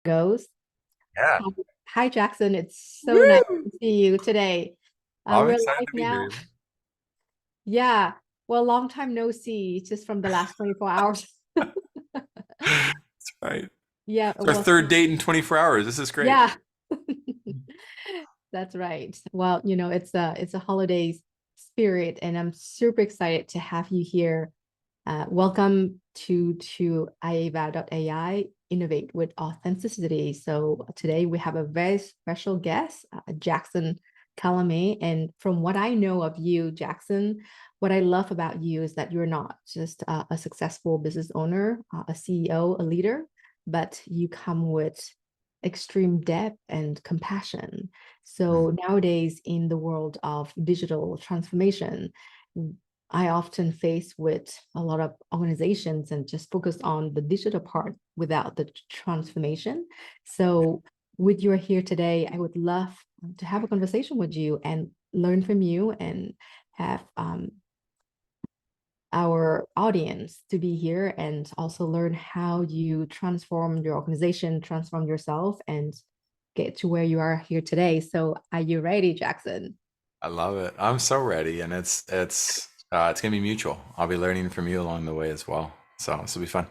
Goes. Yeah. Hi, Jackson. It's so nice Woo! to see you today. I'm We're excited live to be now. here. Yeah. Well, long time no see, just from the last 24 hours. That's right. Yeah. It's our Well, third date in 24 hours. This is great. yeah. That's right. Well, it's a holidays spirit, and I'm super excited to have you here. Welcome to AI Innovate with Authenticity. So today we have a very special guest, Jackson Calame. And from what I know of you, Jackson, what I love about you is that you're not just a successful business owner, a CEO, a leader, but you come with extreme depth and compassion. Mm. So nowadays, in the world of digital transformation, I often face with a lot of organizations and just focus on the digital part without the transformation. So with you here today, I would love to have a conversation with you and learn from you and have our audience to be here and also learn how you transform your organization, transform yourself, and get to where you are here today. So are you ready, Jackson? I love it. I'm so ready, and it's gonna be mutual. I'll be learning from you along the way as well. So this will be fun.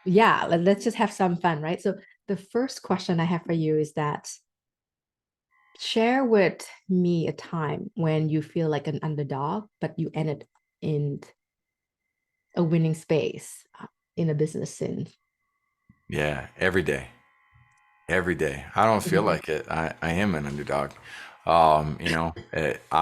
Yeah, let's just have some fun, right? So the first question I have for you is that share with me a time when you feel like an underdog, but you ended in a winning space in a business scene. Yeah, every day. Every day. I don't feel Mhm. like it. I am an underdog. I'm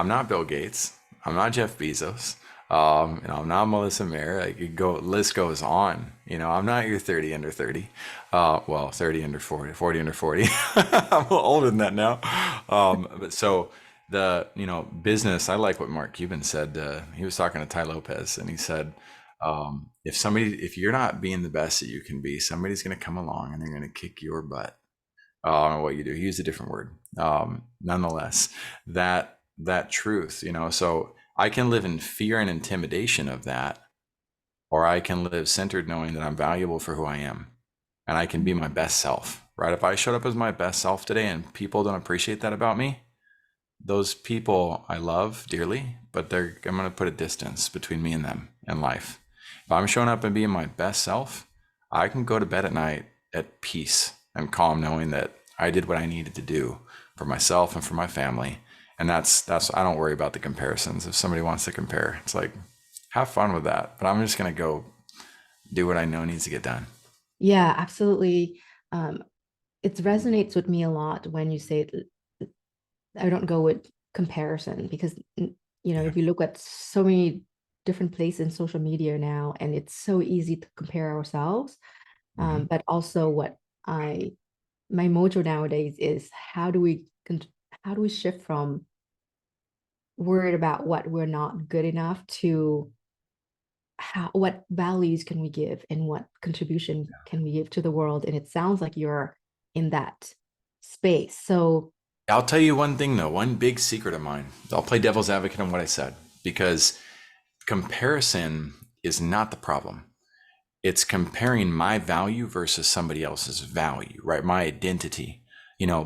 not Bill Gates. I'm not Jeff Bezos. I'm not Melissa Mayer. Like you go, list goes on. I'm not your 30 under 30. 30 under 40, 40 under 40. I'm a little older than that now. But so business, I like what Mark Cuban said. He was talking to Ty Lopez and he said, if you're not being the best that you can be, somebody's going to come along and they're going to kick your butt. I don't know what you do. He used a different word. Nonetheless, that truth, so I can live in fear and intimidation of that, or I can live centered knowing that I'm valuable for who I am and I can be my best self, right? If I showed up as my best self today and people don't appreciate that about me, those people I love dearly, but I'm going to put a distance between me and them and life. If I'm showing up and being my best self, I can go to bed at night at peace and calm, knowing that I did what I needed to do for myself and for my family. And that's I don't worry about the comparisons. If somebody wants to compare, it's like have fun with that. But I'm just going to go do what I know needs to get done. Yeah, absolutely. Um, it resonates with me a lot when you say I don't go with comparison because Yeah. if you look at so many different places in social media now, and it's so easy to compare ourselves. Mm-hmm. But also, what I my mojo nowadays is how do we shift from worried about what we're not good enough to how what values can we give and what contribution can we give to the world? And it sounds like you're in that space. So I'll tell you one thing though, one big secret of mine. I'll play devil's advocate on what I said because comparison is not the problem. It's comparing my value versus somebody else's value, right? My identity.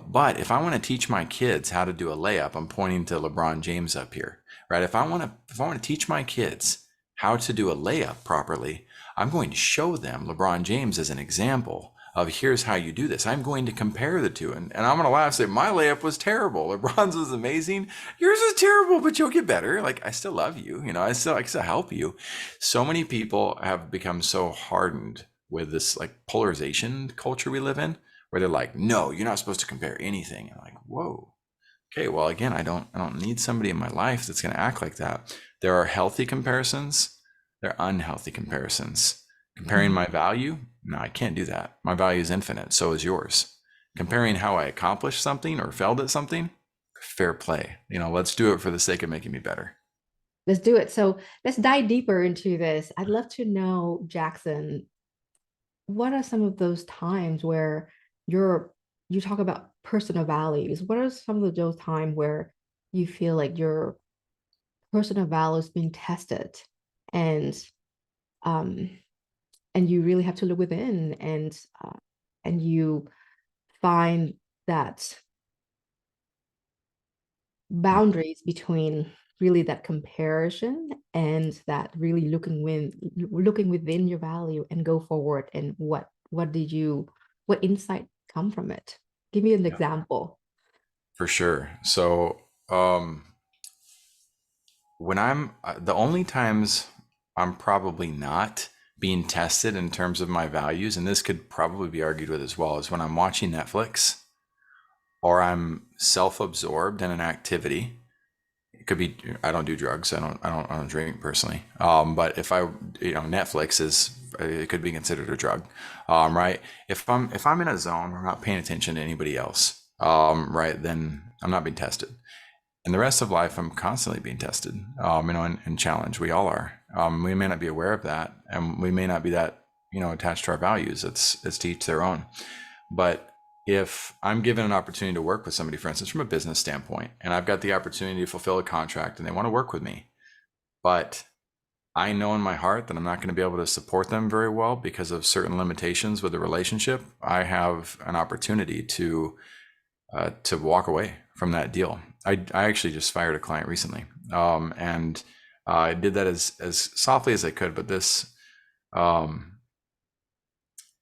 But if I want to teach my kids how to do a layup, I'm pointing to LeBron James up here, right? If I want to teach my kids how to do a layup properly, I'm going to show them LeBron James as an example of here's how you do this. I'm going to compare the two, and I'm going to laugh and say my layup was terrible. LeBron's was amazing. Yours is terrible, but you'll get better. Like I still love you. I can still help you. So many people have become so hardened with this like polarization culture we live in, where they're like, no, you're not supposed to compare anything. And I'm like, whoa. Okay, well, again, I don't need somebody in my life that's going to act like that. There are healthy comparisons, there are unhealthy comparisons. Comparing mhm. my value, no, I can't do that. My value is infinite, so is yours. Comparing how I accomplished something or failed at something, fair play. Let's do it for the sake of making me better. Let's do it. So let's dive deeper into this. I'd love to know, Jackson, what are some of those times where you're you talk about personal values? What are some of those times where you feel like your personal values being tested and um and you really have to look within and you find that boundaries between really that comparison and that really looking within your value and go forward, and what insight come from it? Give me an Yeah, example. for sure. So, when I'm the only times I'm probably not being tested in terms of my values, and this could probably be argued with as well, is when I'm watching Netflix or I'm self-absorbed in an activity. It could be I don't do drugs. I don't drink personally. But if I Netflix is it could be considered a drug, right? If I'm in a zone where I'm not paying attention to anybody else, right, then I'm not being tested. And the rest of life, I'm constantly being tested, and challenged. We all are. We may not be aware of that, and we may not be that, attached to our values. It's to each their own. But if I'm given an opportunity to work with somebody, for instance, from a business standpoint, and I've got the opportunity to fulfill a contract and they want to work with me, but I know in my heart that I'm not going to be able to support them very well because of certain limitations with the relationship, I have an opportunity to walk away from that deal. I actually just fired a client recently, and I did that as softly as I could. But um,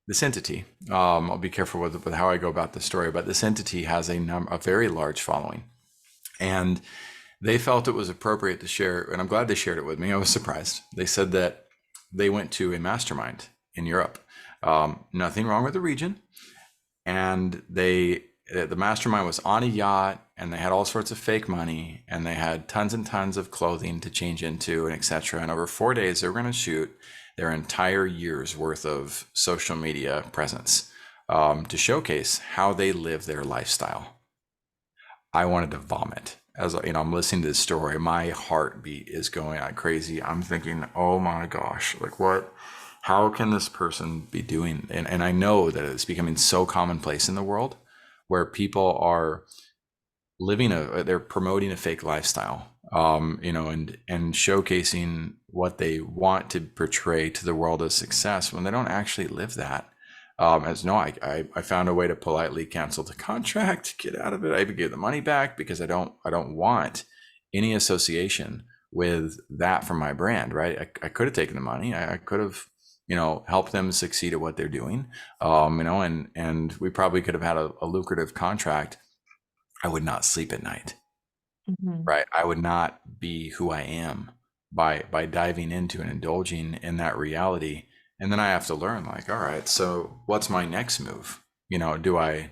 this entity, I'll be careful with how I go about the story, but this entity has a very large following, and they felt it was appropriate to share, and I'm glad they shared it with me. I was surprised. They said that they went to a mastermind in Europe. Nothing wrong with the region, and the mastermind was on a yacht, and they had all sorts of fake money, and they had tons and tons of clothing to change into, and etc. And over 4 days, they were going to shoot their entire year's worth of social media presence, to showcase how they live their lifestyle. I wanted to vomit. As I'm listening to this story, my heartbeat is going like crazy. I'm thinking, oh my gosh, like what? How can this person be doing? And I know that it's becoming so commonplace in the world where people are they're promoting a fake lifestyle, and showcasing what they want to portray to the world as success when they don't actually live that. As no, I found a way to politely cancel the contract, get out of it. I even gave the money back because I don't want any association with that from my brand, right? I could have taken the money. I could have, helped them succeed at what they're doing. And we probably could have had a lucrative contract. I would not sleep at night, Mhm. right? I would not be who I am by diving into and indulging in that reality. And then I have to learn, like, all right, so what's my next move? Do I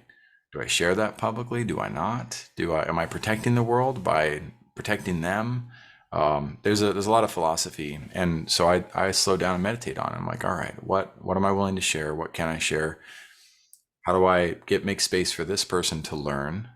share that publicly? Do I not? Am I protecting the world by protecting them? There's a lot of philosophy, and so I slow down and meditate on it. I'm like, all right, what am I willing to share? What can I share? How do I make space for this person to learn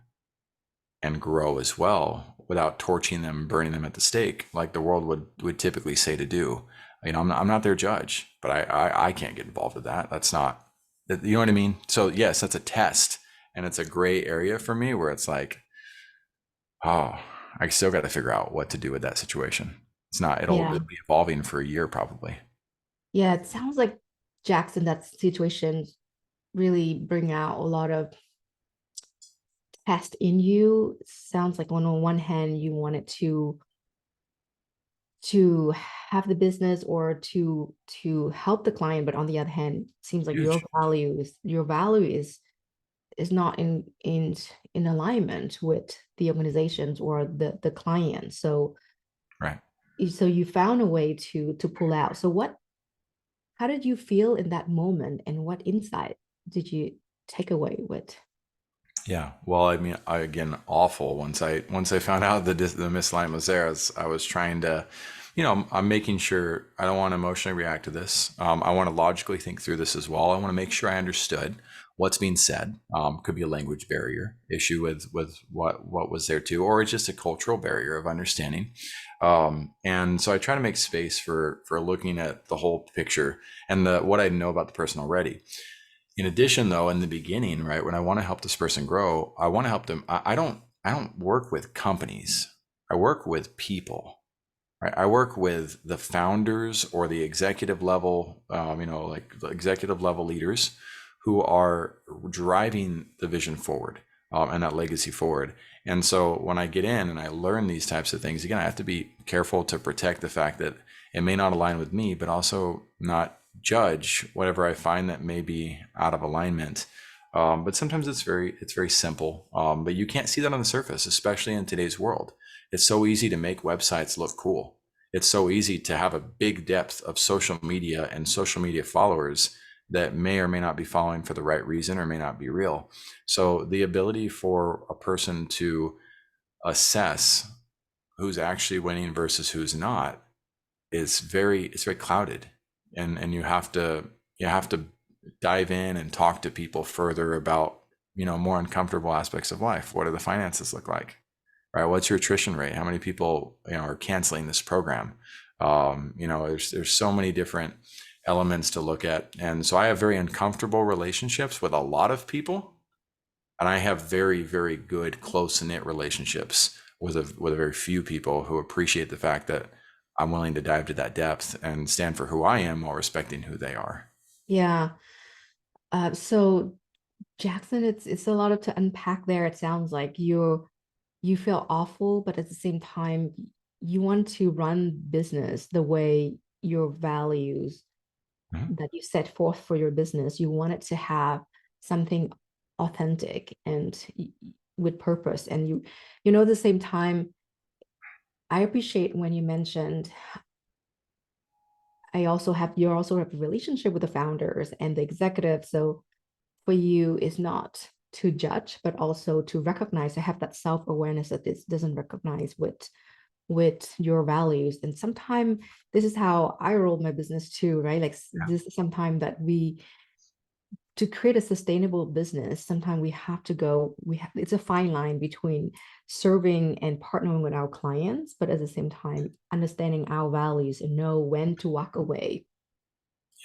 and grow as well without torching them, burning them at the stake, like the world would typically say to do? I'm not their judge, but I can't get involved with that. That's not, you know what I mean? So yes, that's a test, and it's a gray area for me where it's like, oh, I still got to figure out what to do with that situation. It'll Yeah. be evolving for a year probably. Yeah, it sounds like Jackson, that situation really bring out a lot of test in you. Sounds like on one hand you wanted to have the business or to help the client, but on the other hand, seems like Huge. your value is not in alignment with the organizations or the client. So Right. you found a way to pull out. So how did you feel in that moment, and what insight did you take away with? Yeah. Well, I mean, again, awful. Once I found out the misalignment was there, I was trying to, I'm making sure I don't want to emotionally react to this. I want to logically think through this as well. I want to make sure I understood what's being said. Could be a language barrier issue with what was there too, or it's just a cultural barrier of understanding. And so I try to make space for looking at the whole picture and what I know about the person already. In addition, though, in the beginning, right, when I want to help this person grow, I want to help them. I don't work with companies. I work with people, right? I work with the founders or the executive level, like the executive level leaders who are driving the vision forward, and that legacy forward. And so when I get in and I learn these types of things, again, I have to be careful to protect the fact that it may not align with me, but also not judge whatever I find that may be out of alignment. But sometimes it's very simple. But you can't see that on the surface, especially in today's world. It's so easy to make websites look cool. It's so easy to have a big depth of social media and social media followers that may or may not be following for the right reason or may not be real. So the ability for a person to assess who's actually winning versus who's not is it's very clouded. And you have to dive in and talk to people further about, more uncomfortable aspects of life. What do the finances look like? Right? What's your attrition rate? How many people, are canceling this program? There's so many different elements to look at. And so I have very uncomfortable relationships with a lot of people, and I have very, very good close-knit relationships with a very few people who appreciate the fact that I'm willing to dive to that depth and stand for who I am while respecting who they are. Yeah. So Jackson, it's a lot of to unpack there. It sounds like you feel awful, but at the same time, you want to run business the way your values Mhm. that you set forth for your business, you want it to have something authentic and with purpose. And at the same time, I appreciate when you mentioned you also have a relationship with the founders and the executives. So for you is not to judge, but also to recognize, to have that self-awareness that this doesn't recognize with your values. And sometimes this is how I roll my business too, right? Like this is sometimes that to create a sustainable business, sometimes we have to it's a fine line between serving and partnering with our clients, but at the same time, understanding our values and know when to walk away.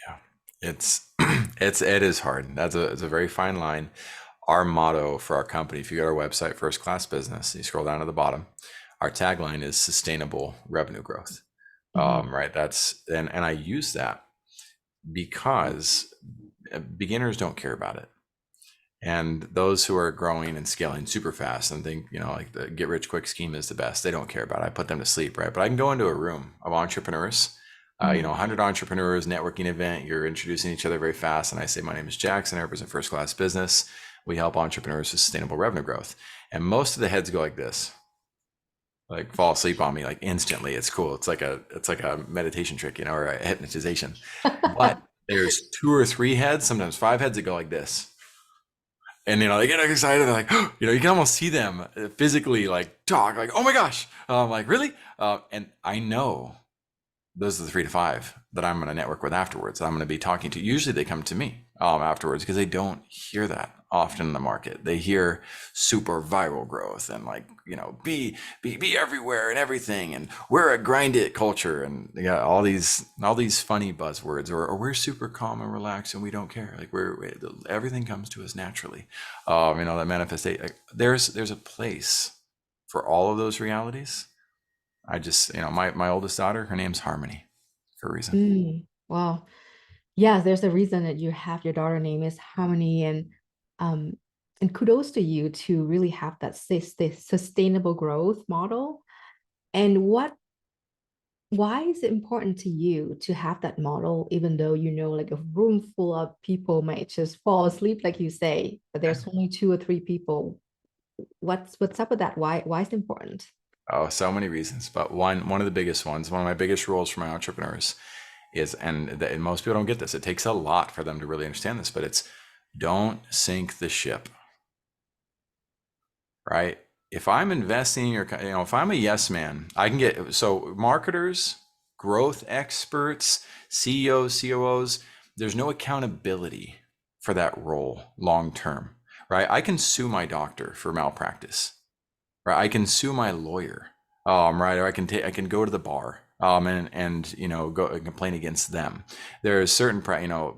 Yeah, it's it is hard. It's a very fine line. Our motto for our company, if you go to our website, First Class Business, you scroll down to the bottom, our tagline is sustainable revenue growth. Mhm. Right. And I use that because beginners don't care about it. And those who are growing and scaling super fast and think, like the get rich quick scheme is the best, they don't care about it. I put them to sleep, right? But I can go into a room of entrepreneurs, Mhm. 100 entrepreneurs, networking event, you're introducing each other very fast. And I say, my name is Jackson, I represent First Class Business. We help entrepreneurs with sustainable revenue growth. And most of the heads go like this, like fall asleep on me like instantly. It's cool. It's like a meditation trick, or a hypnotization. But there's two or three heads, sometimes five heads that go like this. And they get excited. They're like, you can almost see them physically like talk, like, oh my gosh, like really. And I know those are the 3 to 5 that I'm going to network with afterwards. That I'm going to be talking to. Usually they come to me afterwards because they don't hear that often in the market. They hear super viral growth and like, be everywhere and everything. And we're a grind it culture and all these funny buzzwords, or we're super calm and relaxed and we don't care. Like everything comes to us naturally. That manifestation. Like, there's a place for all of those realities. I just, my oldest daughter, her name's Harmony for a reason. Wow. Yes, there's a reason that you have your daughter name is Harmony, um and kudos to you to really have that sustainable growth model. And why is it important to you to have that model, even though like a room full of people might just fall asleep, like you say, but there's only two or three people? What's up with that? Why is it important? Oh, so many reasons, but one of the biggest ones, one of my biggest rules for my entrepreneurs is, and most people don't get this. It takes a lot for them to really understand this, but it's don't sink the ship, right? If I'm investing in if I'm a yes man, I can get, so marketers, growth experts, CEOs, COOs, there's no accountability for that role long term, right? I can sue my doctor for malpractice, right? I can sue my lawyer, right? Or I can go to the bar, and go and complain against them. There is certain,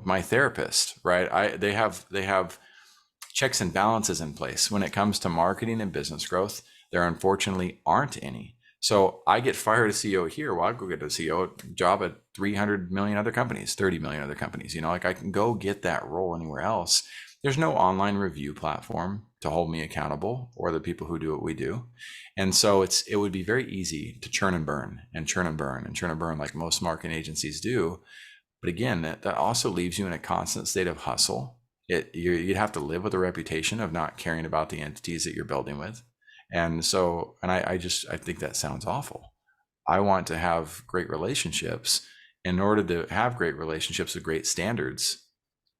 my therapist, right? They have checks and balances in place when it comes to marketing and business growth. There unfortunately aren't any. So I get fired as CEO here. Well, I go get a CEO job at 300 million other companies, 30 million other companies. Like I can go get that role anywhere else. There's no online review platform to hold me accountable or the people who do what we do. And so it would be very easy to churn and burn and churn and burn and churn and burn like most marketing agencies do. But again, that also leaves you in a constant state of hustle. You'd have to live with a reputation of not caring about the entities that you're building with. And so, I think that sounds awful. I want to have great relationships. In order to have great relationships with great standards,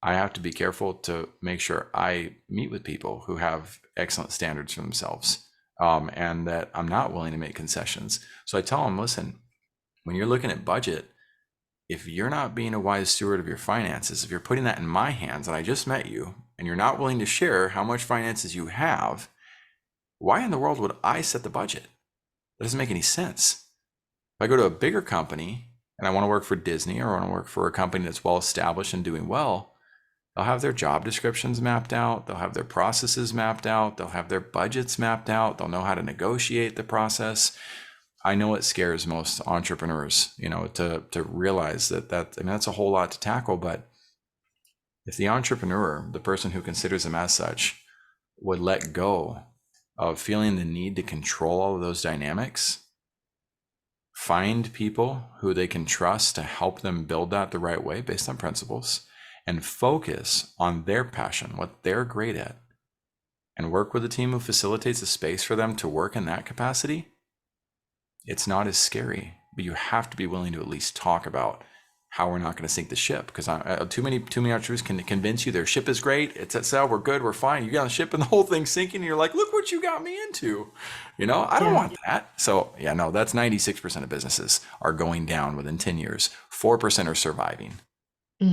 I have to be careful to make sure I meet with people who have excellent standards for themselves, and that I'm not willing to make concessions. So I tell them, listen, when you're looking at budget, if you're not being a wise steward of your finances, if you're putting that in my hands and I just met you and you're not willing to share how much finances you have, why in the world would I set the budget? That doesn't make any sense. If I go to a bigger company and I want to work for Disney or I want to work for a company that's well established and doing well, they'll have their job descriptions mapped out. They'll have their processes mapped out. They'll have their budgets mapped out. They'll know how to negotiate the process. I know it scares most entrepreneurs, to realize that's a whole lot to tackle. But if the entrepreneur, the person who considers them as such, would let go of feeling the need to control all of those dynamics, find people who they can trust to help them build that the right way based on principles, and focus on their passion, what they're great at, and work with a team who facilitates a space for them to work in that capacity, it's not as scary. But you have to be willing to at least talk about how we're not going to sink the ship, because too many entrepreneurs can convince you their ship is great, it's at sail, we're good, we're fine. You get on the ship and the whole thing's sinking and you're like, look what you got me into. I don't want that. So yeah, no, that's 96% of businesses are going down within 10 years. 4% are surviving.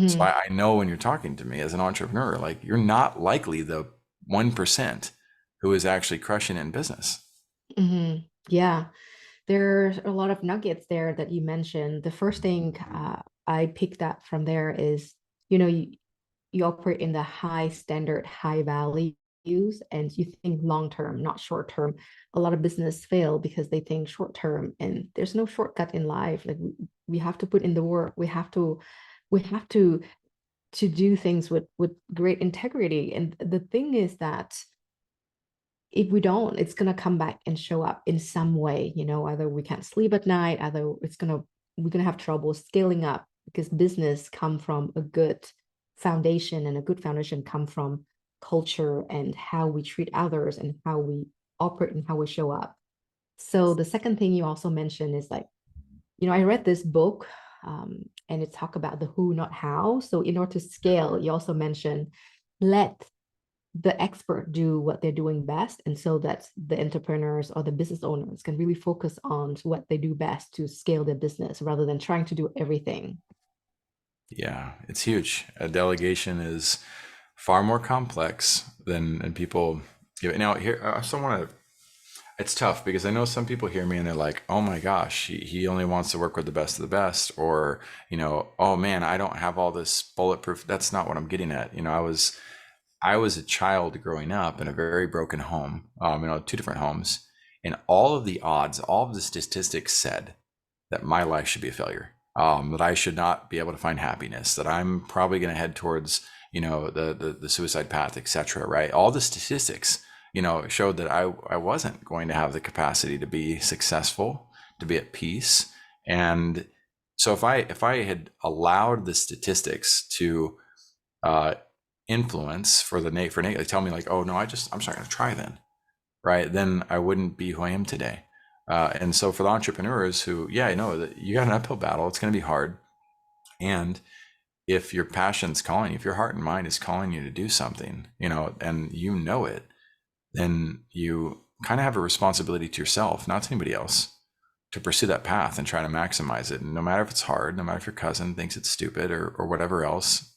So I know when you're talking to me as an entrepreneur, like, you're not likely the 1% who is actually crushing it in business. Yeah, there's a lot of nuggets there that you mentioned. The first thing I picked up from there is, you operate in the high standard, high values, and you think long term, not short term. A lot of business fail because they think short term, and there's no shortcut in life. Like, we have to put in the work. We have to do things with great integrity. And the thing is that if we don't, it's gonna come back and show up in some way. Either we can't sleep at night, either we're gonna have trouble scaling up, because business come from a good foundation, and a good foundation come from culture and how we treat others and how we operate and how we show up. So the second thing you also mentioned is, like, I read this book, and it talk about the who, not how. So in order to scale, you also mentioned, let the expert do what they're doing best, and so that the entrepreneurs or the business owners can really focus on what they do best to scale their business, rather than trying to do everything. Yeah, it's huge. A delegation is far more complex than people give it. Now, here, I also want to, it's tough because I know some people hear me and they're like, oh my gosh, he only wants to work with the best of the best. Or, oh man, I don't have all this bulletproof. That's not what I'm getting at. I was a child growing up in a very broken home, two different homes, and all of the odds, all of the statistics said that my life should be a failure, that I should not be able to find happiness, that I'm probably going to head towards, the suicide path, etc. Right? All the statistics, showed that I wasn't going to have the capacity to be successful, to be at peace. And so if I had allowed the statistics to influence for Nate, like, tell me like, oh no, I'm just not going to try then, right? Then I wouldn't be who I am today. And so for the entrepreneurs who, yeah, I know that you got an uphill battle, it's going to be hard. And if your passion's calling, if your heart and mind is calling you to do something, and it, then you kind of have a responsibility to yourself, not to anybody else, to pursue that path and try to maximize it. And no matter if it's hard, no matter if your cousin thinks it's stupid or whatever else.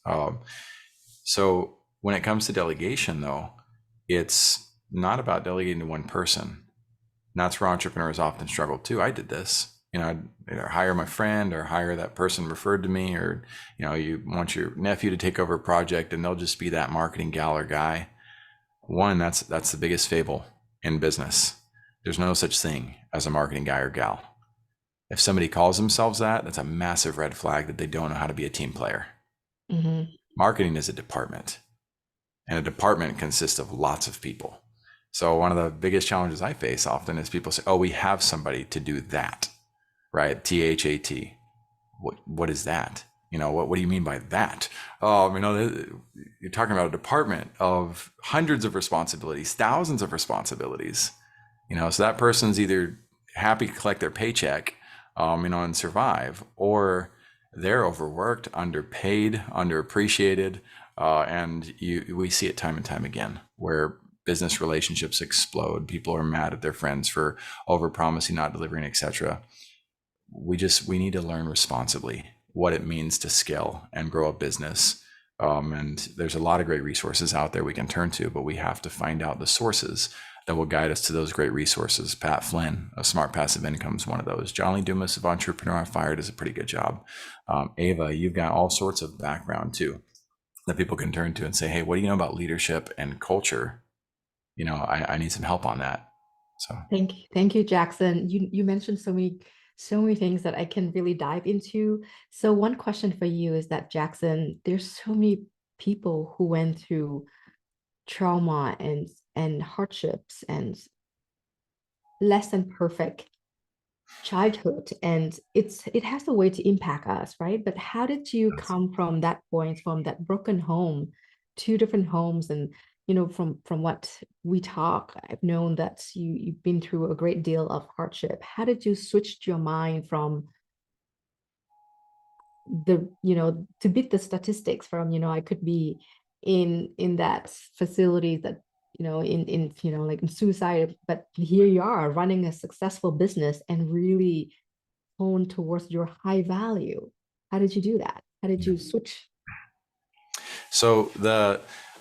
So when it comes to delegation, though, it's not about delegating to one person. And that's where entrepreneurs often struggle too. I did this. I'd either hire my friend or hire that person referred to me, or, you want your nephew to take over a project and they'll just be that marketing gal or guy. One, that's the biggest fable in business. There's no such thing as a marketing guy or gal. If somebody calls themselves that, that's a massive red flag that they don't know how to be a team player. Mm-hmm. Marketing is a department, and a department consists of lots of people. So one of the biggest challenges I face often is people say, "Oh, we have somebody to do that," right? THAT. What is that? What do you mean by that? You're talking about a department of hundreds of responsibilities, thousands of responsibilities. So that person's either happy to collect their paycheck, and survive, or they're overworked, underpaid, underappreciated, and we see it time and time again where business relationships explode. People are mad at their friends for overpromising, not delivering, etc. We need to learn responsibly what it means to scale and grow a business. And there's a lot of great resources out there we can turn to, but we have to find out the sources that will guide us to those great resources. Pat Flynn of Smart Passive Income is one of those. John Lee Dumas of Entrepreneur on Fire does a pretty good job. Ava, you've got all sorts of background too that people can turn to and say, hey, what do you know about leadership and culture? I need some help on that. So Thank you, Jackson. You mentioned so many things that I can really dive into. So one question for you is that, Jackson, there's so many people who went through trauma and hardships and less than perfect childhood, and it has a way to impact us, right? But how did you come from that point, from that broken home, two different homes? And from what we talk, I've known that you've been through a great deal of hardship. How did you switch your mind from to beat the statistics from, I could be in that facility that, like in suicide, but here you are running a successful business and really hone towards your high value. How did you do that? How did you switch? So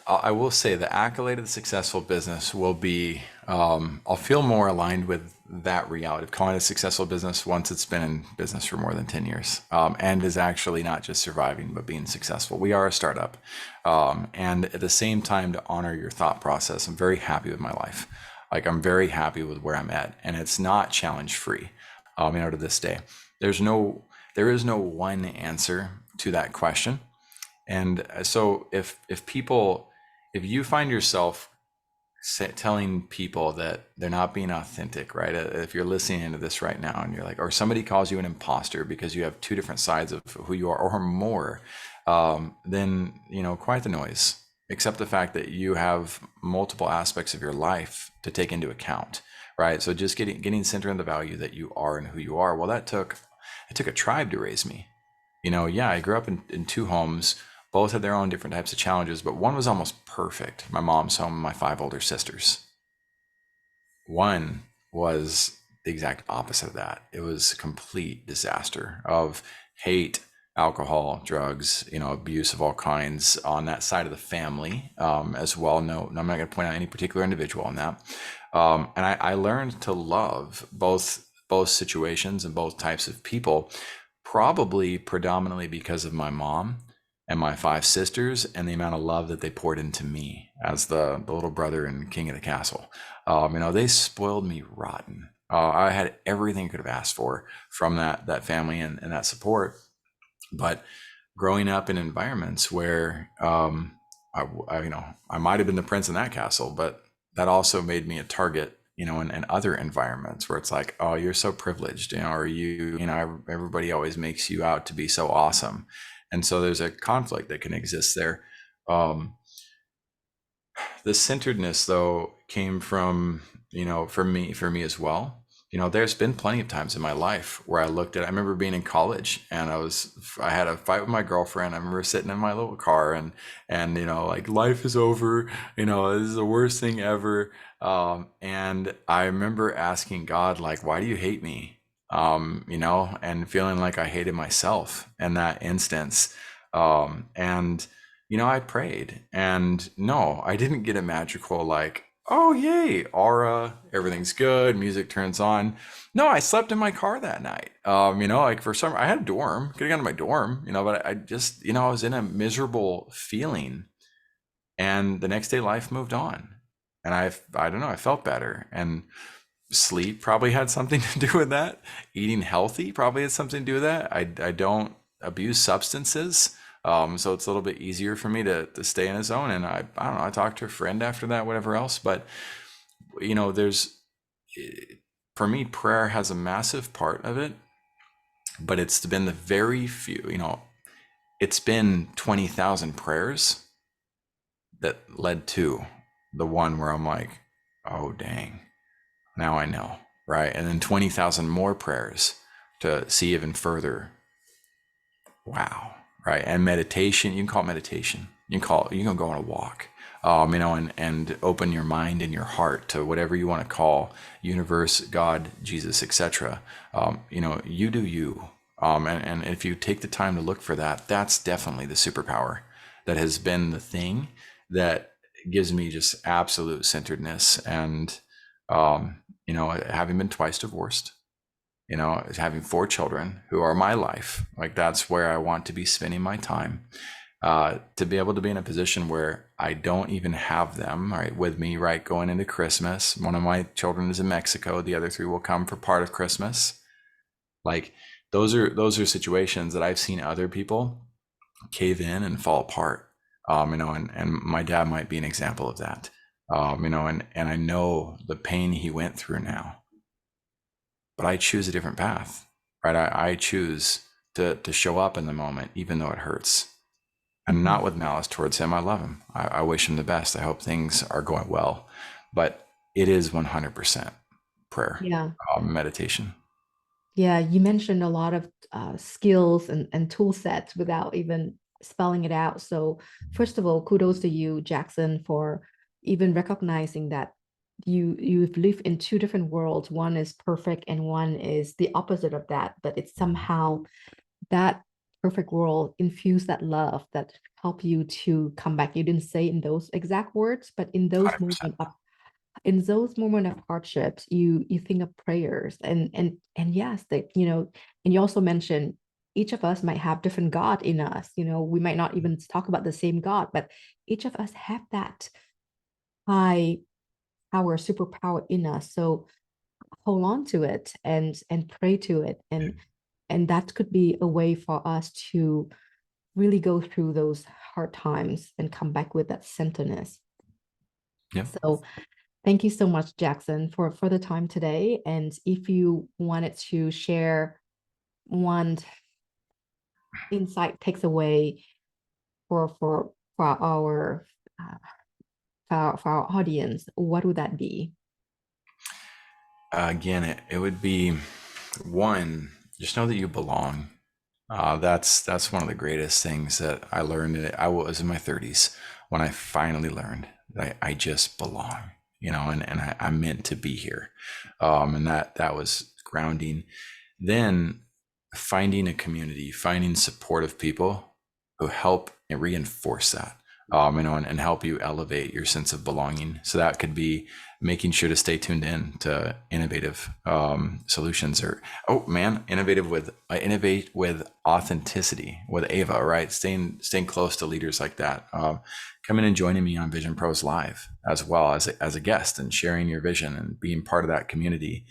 I will say the accolade of the successful business will be, I'll feel more aligned with that reality of calling it a successful business once it's been in business for more than 10 years, and is actually not just surviving, but being successful. We are a startup. And at the same time, to honor your thought process, I'm very happy with my life. Like, I'm very happy with where I'm at, and it's not challenge free, to this day. There is no one answer to that question. And so if you find yourself telling people that they're not being authentic, right? If you're listening to this right now and you're like, or somebody calls you an imposter because you have two different sides of who you are or more, then, quiet the noise. Accept the fact that you have multiple aspects of your life to take into account, right? So just getting centered in the value that you are and who you are. Well, it took a tribe to raise me. Yeah, I grew up in two homes. Both had their own different types of challenges, but one was almost perfect. My mom's home and my five older sisters. One was the exact opposite of that. It was a complete disaster of hate, alcohol, drugs, abuse of all kinds on that side of the family, as well. No, I'm not going to point out any particular individual on that. And I learned to love both situations and both types of people, probably predominantly because of my mom and my five sisters and the amount of love that they poured into me as the little brother and king of the castle. They spoiled me rotten. I had everything I could have asked for from that family and that support. But growing up in environments where I might have been the prince in that castle, but that also made me a target, in other environments where it's like, oh, you're so privileged, or everybody always makes you out to be so awesome. And so there's a conflict that can exist there. The centeredness, though, came from, for me as well. There's been plenty of times in my life where I remember being in college and I had a fight with my girlfriend. I remember sitting in my little car and like, life is over, this is the worst thing ever. And I remember asking God, like, why do you hate me? And feeling like I hated myself in that instance. And I prayed, and no, I didn't get a magical, like, oh, yay, aura, everything's good, music turns on. No, I slept in my car that night. Like, I had a dorm, could have gone to my dorm, but I just, I was in a miserable feeling. And the next day life moved on. And I don't know, I felt better. And Sleep probably had something to do with that. Eating healthy probably had something to do with that. I don't abuse substances. So it's a little bit easier for me to stay in a zone. And I don't know, I talked to a friend after that, whatever else. But, there's, for me, prayer has a massive part of it, but it's been the very few, it's been 20,000 prayers that led to the one where I'm like, oh, dang, now I know, right? And then 20,000 more prayers to see even further. Wow, right? And meditation, you can call it meditation. You can go on a walk, and open your mind and your heart to whatever you want to call universe, God, Jesus, etc. You do you. And if you take the time to look for that, that's definitely the superpower that has been the thing that gives me just absolute centeredness. And, having been twice divorced, having 4 children who are my life, like that's where I want to be spending my time. To be able to be in a position where I don't even have them right with me, right, going into Christmas. One of my children is in Mexico. The other 3 will come for part of Christmas. Like those are situations that I've seen other people cave in and fall apart. And my dad might be an example of that. And I know the pain he went through now, but I choose a different path, right? I choose to show up in the moment, even though it hurts, and not with malice towards him. I love him. I wish him the best. I hope things are going well, but it is 100% prayer, Yeah. meditation. Yeah, you mentioned a lot of skills and tool sets without even spelling it out. So first of all, kudos to you, Jackson, for even recognizing that you've lived in 2 different worlds. One is perfect and one is the opposite of that, but it's somehow that perfect world infused that love that help you to come back. You didn't say in those exact words, but in those moments of hardships, you think of prayers and yes, that and you also mentioned each of us might have different God in us. We might not even talk about the same God, but each of us have that high power, superpower in us. So hold on to it and pray to it, and that could be a way for us to really go through those hard times and come back with that centeredness. Yeah. So thank you so much, Jackson, for the time today. And if you wanted to share one insight takes away for our for our audience, what would that be? Again, it would be one, just know that you belong. That's one of the greatest things that I learned. I was in my 30s when I finally learned that I just belong, and I'm meant to be here. And that was grounding. Then finding a community, finding supportive people who help and reinforce that, and help you elevate your sense of belonging. So that could be making sure to stay tuned in to innovative solutions, or innovate with authenticity with Ava, right? Staying close to leaders like that. Coming and joining me on Vision Pros Live as well as a guest and sharing your vision and being part of that community.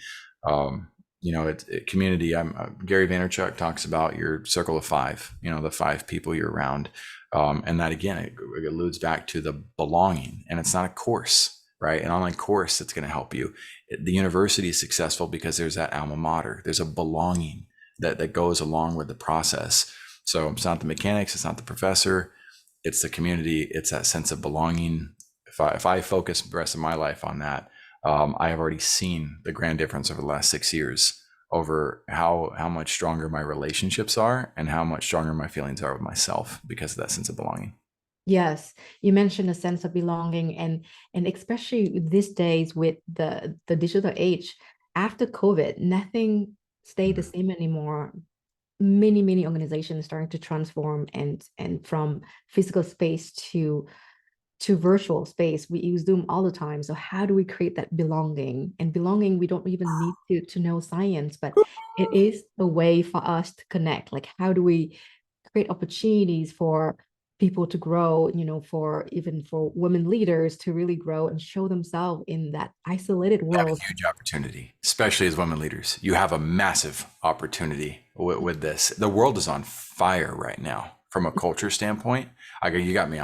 Community. Gary Vaynerchuk talks about your circle of 5. The 5 people you're around, and that again, it alludes back to the belonging. And it's not a course, right? An online course that's going to help you. The university is successful because there's that alma mater. There's a belonging that goes along with the process. So it's not the mechanics. It's not the professor. It's the community. It's that sense of belonging. If I focus the rest of my life on that, I have already seen the grand difference over the last 6 years over how much stronger my relationships are and how much stronger my feelings are with myself because of that sense of belonging. Yes, you mentioned a sense of belonging, and especially these days with the digital age, after COVID, nothing stayed the same anymore. Many organizations starting to transform and from physical space to virtual space. We use Zoom all the time. So how do we create that belonging? And belonging, we don't even need to know science, but it is a way for us to connect. Like how do we create opportunities for people to grow, for even for women leaders to really grow and show themselves in that isolated Have a world. huge opportunity, especially as women leaders. You have a massive opportunity with this. The world is on fire right now from a culture standpoint. You got me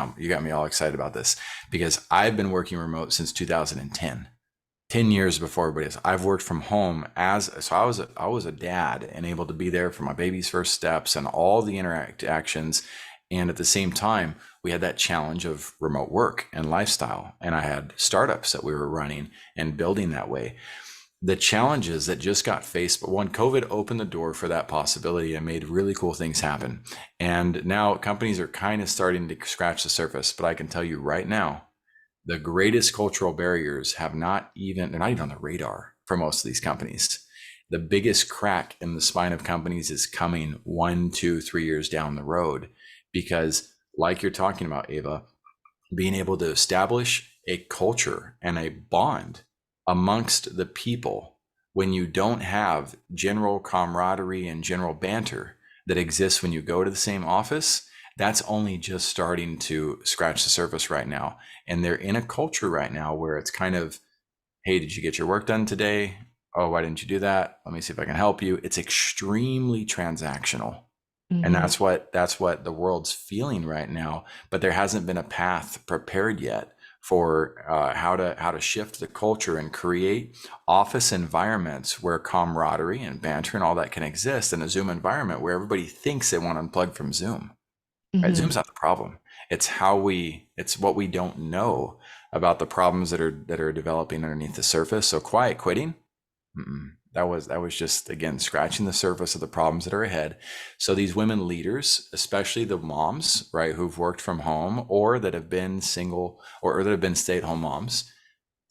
all excited about this because I've been working remote since 2010. 10 years before everybody else. I've worked from home I was a dad and able to be there for my baby's first steps and all the interactions. And at the same time, we had that challenge of remote work and lifestyle. And I had startups that we were running and building that way. The challenges that just got faced, but when COVID opened the door for that possibility and made really cool things happen. And now companies are kind of starting to scratch the surface. But I can tell you right now, the greatest cultural barriers they're not even on the radar for most of these companies. The biggest crack in the spine of companies is coming 1, 2, 3 years down the road, because like you're talking about, Ava, being able to establish a culture and a bond amongst the people when you don't have general camaraderie and general banter that exists when you go to the same office, that's only just starting to scratch the surface right now. And they're in a culture right now where it's kind of, hey, did you get your work done today? Oh, why didn't you do that? Let me see if I can help you. It's extremely transactional. And Mhm. that's what the world's feeling right now. But there hasn't been a path prepared yet for how to shift the culture and create office environments where camaraderie and banter and all that can exist in a Zoom environment where everybody thinks they want to unplug from Zoom. Right? Mhm. Zoom's not the problem. It's what we don't know about the problems that are developing underneath the surface. So quiet quitting, that was just, again, scratching the surface of the problems that are ahead. So these women leaders, especially the moms, right, who've worked from home or that have been single or that have been stay-at-home moms,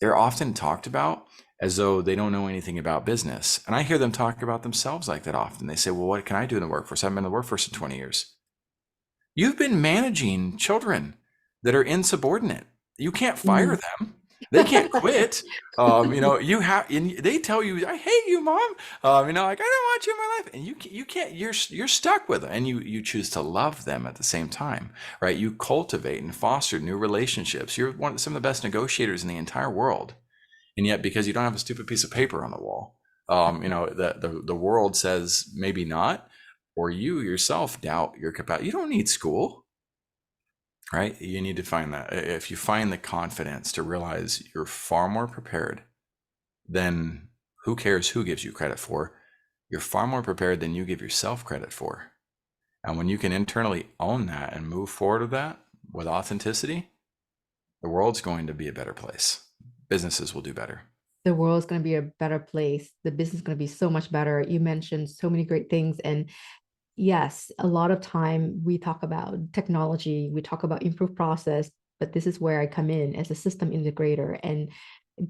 they're often talked about as though they don't know anything about business. And I hear them talk about themselves like that often. They say, well, what can I do in the workforce? I've been in the workforce in 20 years. You've been managing children that are insubordinate. You can't fire Mm. them. They can't quit. You have, and they tell you, "I hate you, mom." Like, I don't want you in my life, and you can't. You're stuck with them, and you choose to love them at the same time, right? You cultivate and foster new relationships. You're some of the best negotiators in the entire world, and yet because you don't have a stupid piece of paper on the wall, the world says maybe not, or you yourself doubt your capacity. You don't need school, right? You need to find that. If you find the confidence to realize you're far more prepared, then who cares who gives you credit for? You're far more prepared than you give yourself credit for. And when you can internally own that and move forward with that with authenticity, the world's going to be a better place. Businesses will do better. The world's going to be a better place. The business is going to be so much better. You mentioned so many great things. And yes, a lot of time we talk about technology, we talk about improved process, but this is where I come in as a system integrator and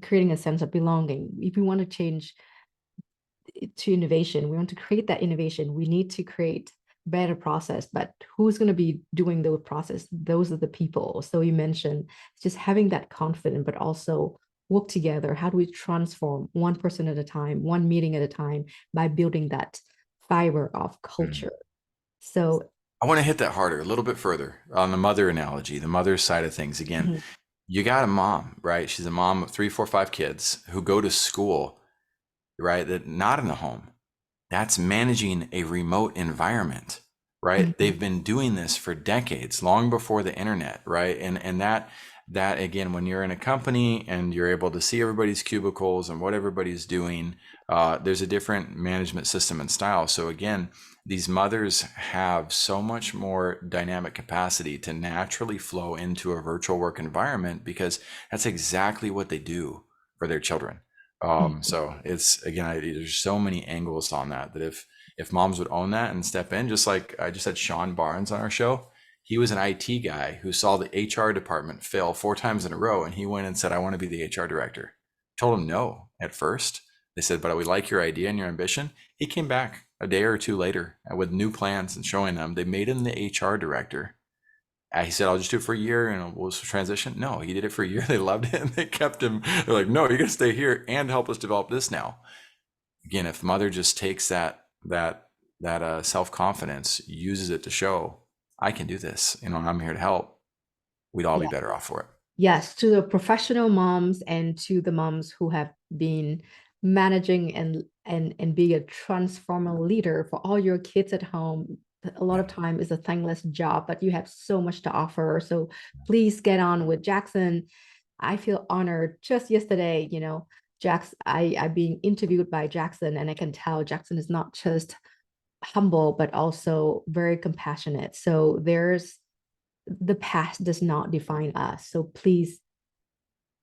creating a sense of belonging. If we want to change to innovation, we want to create that innovation, we need to create better process. But who's going to be doing the process? Those are the people. So you mentioned just having that confidence, but also work together. How do we transform one person at a time, one meeting at a time, by building that fiber of Mm. culture? So I want to hit that harder, a little bit further on the mother analogy, the mother side of things. Again, mhm, you got a mom, right? She's a mom of 3, 4, 5 kids who go to school, right? That not in the home. That's managing a remote environment, right? mhm, They've been doing this for decades, long before the internet, right? And that again, when you're in a company and you're able to see everybody's cubicles and what everybody's doing, there's a different management system and style. So again, these mothers have so much more dynamic capacity to naturally flow into a virtual work environment because that's exactly what they do for their children. mhm. So it's, again, there's so many angles on that if moms would own that and step in, just like I just had Sean Barnes on our show. He was an IT guy who saw the HR department fail 4 times in a row, and he went and said, "I want to be the HR director." Told him no at first. They said, "But we like your idea and your ambition." He came back a day or two later with new plans and showing them. They made him the HR director. He said, "I'll just do it for a year and we'll transition." No, he did it for a year. They loved it and they kept him. They're like, "No, you're going to stay here and help us develop this now." Again, if mother just takes that self confidence, uses it to show, I can do this, and I'm here to help, we'd all be Yeah. better off for it. Yes, to the professional moms and to the moms who have been managing and being a transformer leader for all your kids at home. A lot Yeah. of time is a thankless job, but you have so much to offer. So please get on with Jackson. I feel honored. Just yesterday, I being interviewed by Jackson, and I can tell Jackson is not just humble, but also very compassionate. So there's the past does not define us. So please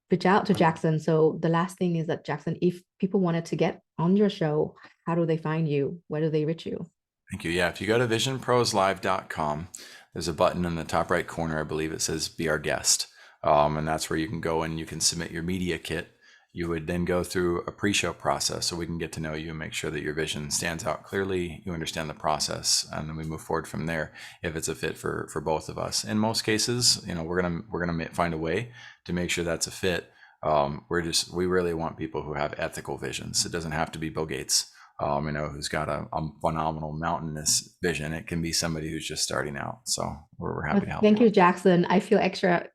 reach out to Jackson. So the last thing is that, Jackson, if people wanted to get on your show, how do they find you? Where do they reach you? Thank you. Yeah, if you go to visionproslive.com, there's a button in the top right corner. I believe it says "Be Our Guest," and that's where you can go and you can submit your media kit. You would then go through a pre-show process so we can get to know you and make sure that your vision stands out clearly. You understand the process, and then we move forward from there. If it's a fit for both of us, in most cases, we're gonna find a way to make sure that's a fit. We really want people who have ethical visions. It doesn't have to be Bill Gates, who's got a phenomenal mountainous vision. It can be somebody who's just starting out. So we're happy to help. Thank you, Jackson. I feel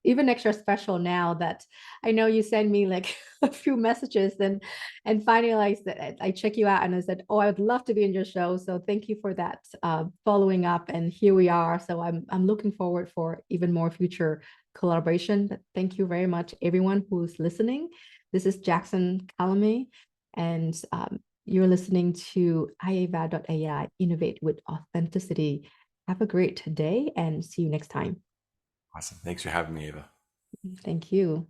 even extra special now that I know you send me like a few messages and finally I check you out and I said, oh, I would love to be in your show. So thank you for that following up. And here we are. So I'm looking forward for even more future collaboration. But thank you very much, everyone who's listening. This is Jackson Calame, and you're listening to iava.ai, Innovate with Authenticity. Have a great day and see you next time. Awesome. Thanks for having me, Ava. Thank you.